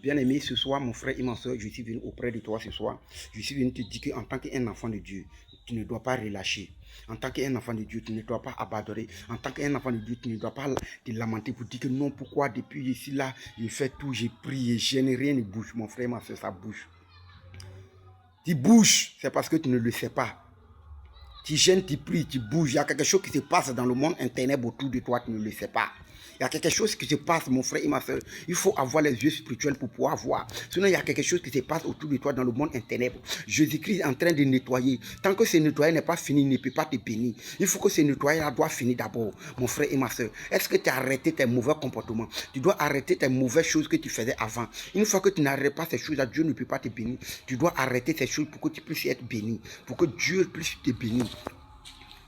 Bien-aimé, ce soir, mon frère et ma soeur, je suis venu auprès de toi ce soir. Je suis venu te dire qu'en tant qu'un enfant de Dieu, tu ne dois pas relâcher. En tant qu'un enfant de Dieu, tu ne dois pas abandonner. En tant qu'un enfant de Dieu, tu ne dois pas te lamenter pour dire que non, pourquoi depuis ici, là, je fais tout, j'ai prié, je n'ai rien ne bouge. Mon frère et ma soeur, ça bouge. Tu bouges, c'est parce que tu ne le sais pas. Tu gênes, tu pries, tu bouges. Il y a quelque chose qui se passe dans le monde internet autour de toi, tu ne le sais pas. Il y a quelque chose qui se passe, mon frère et ma soeur. Il faut avoir les yeux spirituels pour pouvoir voir. Sinon, il y a quelque chose qui se passe autour de toi dans le monde internet. Jésus-Christ est en train de nettoyer. Tant que ce nettoyage n'est pas fini, il ne peut pas te bénir. Il faut que ce nettoyage-là doit finir d'abord, mon frère et ma soeur. Est-ce que tu as arrêté tes mauvais comportements? Tu dois arrêter tes mauvaises choses que tu faisais avant. Une fois que tu n'arrêtes pas ces choses-là, Dieu ne peut pas te bénir. Tu dois arrêter ces choses pour que tu puisses être béni. Pour que Dieu puisse te bénir.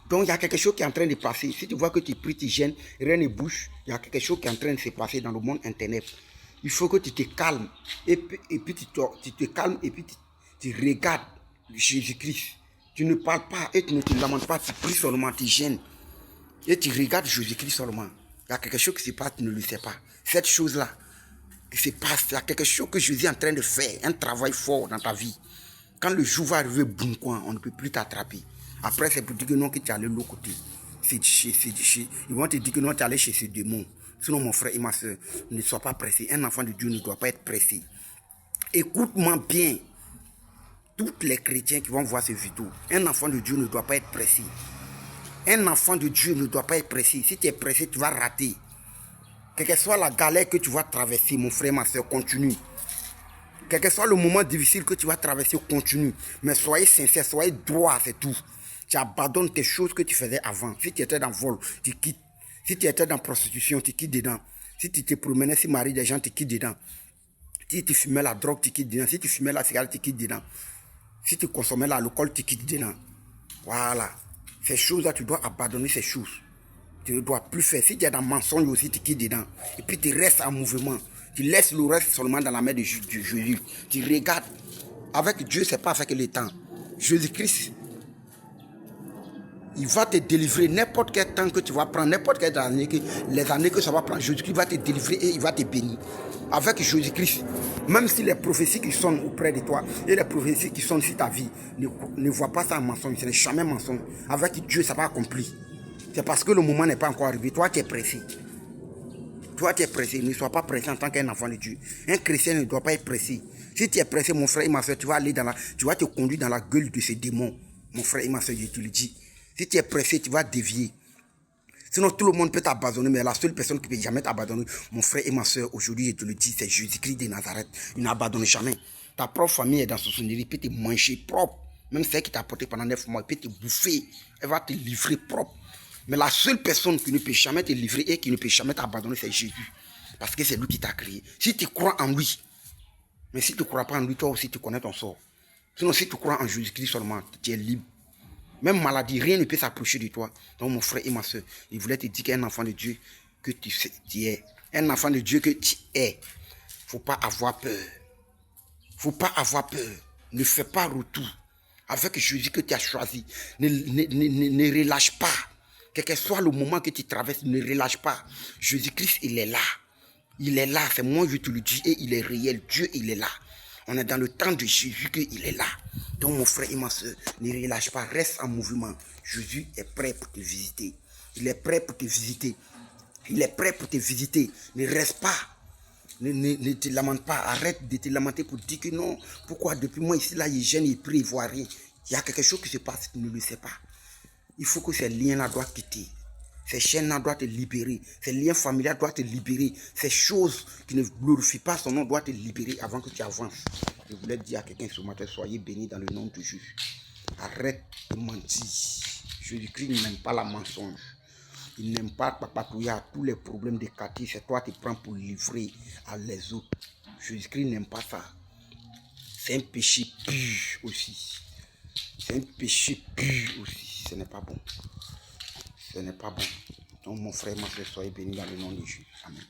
Donc, il y a quelque chose qui est en train de passer. Si tu vois que tu pries, tu gênes, rien ne bouge, il y a quelque chose qui est en train de se passer dans le monde internet. Il faut que tu te calmes. Et puis tu te calmes et puis tu regardes Jésus-Christ. Tu ne parles pas et tu ne te lamentes pas. Tu pries seulement, tu gênes. Et tu regardes Jésus-Christ seulement. Il y a quelque chose qui se passe, tu ne le sais pas. Cette chose-là qui se passe, il y a quelque chose que Jésus est en train de faire. Un travail fort dans ta vie. Quand le jour va arriver, boum, quoi, on ne peut plus t'attraper. Après, c'est pour dire que non, que tu es allé de l'autre côté. Ils vont te dire que non, tu es allé chez ce démon. Sinon, mon frère et ma soeur, ne sois pas pressé. Un enfant de Dieu ne doit pas être pressé. Écoute-moi bien. Tous les chrétiens qui vont voir cette vidéo, un enfant de Dieu ne doit pas être pressé. Un enfant de Dieu ne doit pas être pressé. Si tu es pressé, tu vas rater. Quelle que soit la galère que tu vas traverser, mon frère et ma soeur, continue. Quel que soit le moment difficile que tu vas traverser, continue. Mais soyez sincère, soyez droit, c'est tout. Tu abandonnes tes choses que tu faisais avant. Si tu étais dans le vol, tu quittes. Si tu étais dans la prostitution, tu quittes dedans. Si tu te promenais, si marié des gens, tu quittes dedans. Si tu fumais la drogue, tu quittes dedans. Si tu fumais la cigarette, tu quittes dedans. Si tu consommais l'alcool, tu quittes dedans. Voilà. Ces choses-là, tu dois abandonner ces choses. Tu ne dois plus faire. Si tu es dans le mensonge aussi, tu quittes dedans. Et puis tu restes en mouvement. Tu laisses le reste seulement dans la main de Jésus. Tu regardes. Avec Dieu, ce n'est pas avec le temps. Jésus-Christ, il va te délivrer n'importe quel temps que tu vas prendre, n'importe quelle année, les années que ça va prendre. Jésus-Christ va te délivrer et il va te bénir. Avec Jésus-Christ, même si les prophéties qui sont auprès de toi et les prophéties qui sont sur ta vie ne voient pas ça en mensonge, ce n'est jamais mensonge. Avec Dieu, ça va accomplir. C'est parce que le moment n'est pas encore arrivé. Toi, tu es pressé. Toi, tu es pressé. Ne sois pas pressé en tant qu'un enfant de Dieu. Un chrétien ne doit pas être pressé. Si tu es pressé, mon frère et ma soeur, tu vas te conduire dans la gueule de ces démons. Mon frère et ma soeur, je te le dis. Si tu es pressé, tu vas dévier. Sinon, tout le monde peut t'abandonner, mais la seule personne qui ne peut jamais t'abandonner, mon frère et ma soeur, aujourd'hui, je te le dis, c'est Jésus-Christ de Nazareth. Il n'abandonne jamais. Ta propre famille est dans son sonnerie, il peut te manger propre. Même celle qui t'a porté pendant 9 mois, il peut te bouffer. Elle va te livrer propre. Mais la seule personne qui ne peut jamais te livrer et qui ne peut jamais t'abandonner, c'est Jésus. Parce que c'est lui qui t'a créé. Si tu crois en lui, mais si tu ne crois pas en lui, toi aussi tu connais ton sort. Sinon, si tu crois en Jésus-Christ seulement, tu es libre. Même maladie, rien ne peut s'approcher de toi. Donc, mon frère et ma soeur, il voulait te dire qu'un enfant de Dieu que tu es. Un enfant de Dieu que tu es. Il ne faut pas avoir peur. Il ne faut pas avoir peur. Ne fais pas retour. Avec Jésus que tu as choisi, ne relâche pas. Quel que soit le moment que tu traverses, ne relâche pas. Jésus-Christ, il est là. Il est là, c'est moi je te le dis et il est réel. Dieu, il est là. On est dans le temps de Jésus qu'il est là. Donc mon frère et ma soeur, ne relâche pas, reste en mouvement. Jésus est prêt pour te visiter. Il est prêt pour te visiter. Il est prêt pour te visiter. Ne reste pas. Ne te lamente pas. Arrête de te lamenter pour dire que non. Pourquoi depuis moi ici, là, il gêne, il prie, il voit rien. Il y a quelque chose qui se passe, tu ne le sais pas. Il faut que ces liens-là doivent quitter. Ces chaînes-là doivent te libérer. Ces liens familiaux doivent te libérer. Ces choses qui ne glorifient pas son nom doivent te libérer avant que tu avances. Je voulais dire à quelqu'un ce matin, soyez bénis dans le nom de Jésus. Arrête de mentir. Jésus-Christ n'aime pas la mensonge. Il n'aime pas papatouiller à tous les problèmes de quartier. C'est toi qui prends pour livrer à les autres. Jésus-Christ n'aime pas ça. C'est un péché pur aussi. C'est un péché pur aussi. Ce n'est pas bon. Ce n'est pas bon. Donc mon frère, ma soeur, soyez bénis dans le nom de Jésus. Amen.